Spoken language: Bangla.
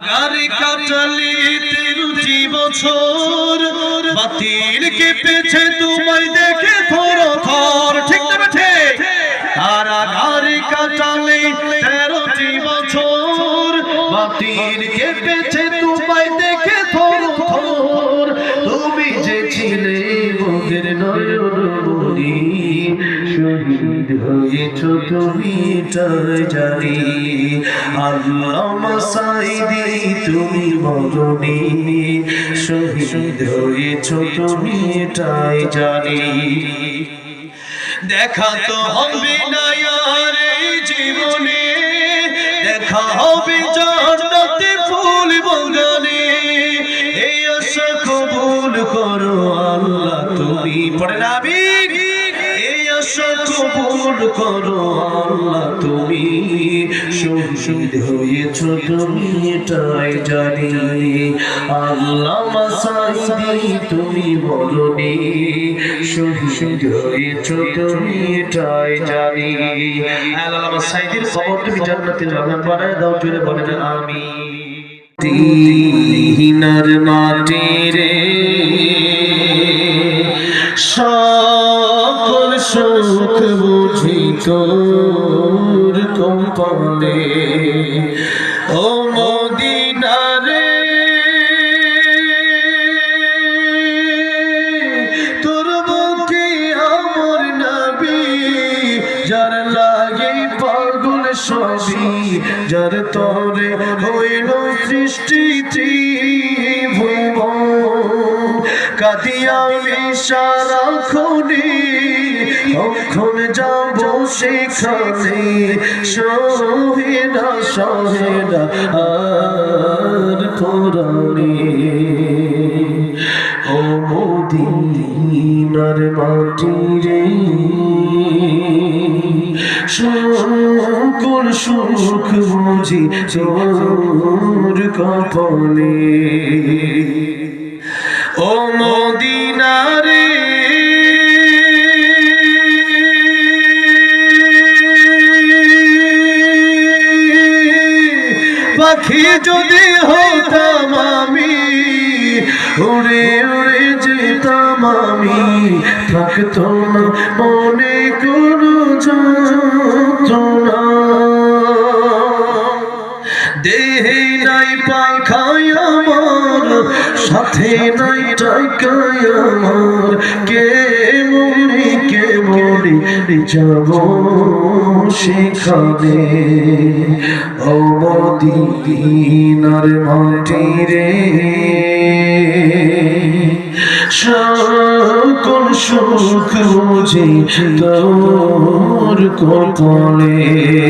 গাড়ি কাটালে 13টি বছর বাতিল কেঁপেছে তোমায় দেখে থর থর, ঠিক না ঠিক? তারা গাড়ি কাটালে 13টি বছর বাতিল কেঁপেছে তোমায় দেখে থর থর। তুমি যে ছিলে মোদের নয়নমণি, শহীদ হয়েছ তুমি তাই জানি। আল্লামা সাঈদী তুমি মরণি, শহীদ হয়েছ তুমি তাই জানি। দেখা তো হবে না আর এই জীবনে, দেখা হবে জান্নাতে ফুল বাগানে। এই আশা কবুল করো আল্লাহ তুমি, পড়েন আমিন। এই আশা কবুল করো আল্লাহ তুমি, শহীদ হয়েছ তুমি এটাই জানি। আল্লামা সাঈদী তুমি মরণি, শহীদ হয়েছ তুমি এটাই জানি। আল্লামা সাঈদীর কবর তুমি জান্নাতের বাগান বানায় দাও, জুড়ে বলেন আমিন। তিনার মাটি রে সকল সুখ বুঝি তোর কম্পনে, ও মদিনা রে তোর বুকে আমার নবী, যার লাগে পাগল সবই, যার তরে হইল সৃষ্টি ত্রিভুবন। কাঁদিয়া সারাক্ষণে কখন যাব সেখানে, সহে না আর পরাণে। ও মদিনার মাটি রে সকল সুখ বুঝি তোর কপালে। ও মদিনা রে পাখি যদি হতাম আমি, উড়ে উড়ে যেতাম আমি, থাকতো না মনে কোনো যন্ত্রণা। দেহে নাই পাখাই আমার, সাথে নাই টাকাই আমার, কে মরি যাব সেখানে। ও মদিনার মাটি রে সকল সুখ বুঝি তোর কপালে।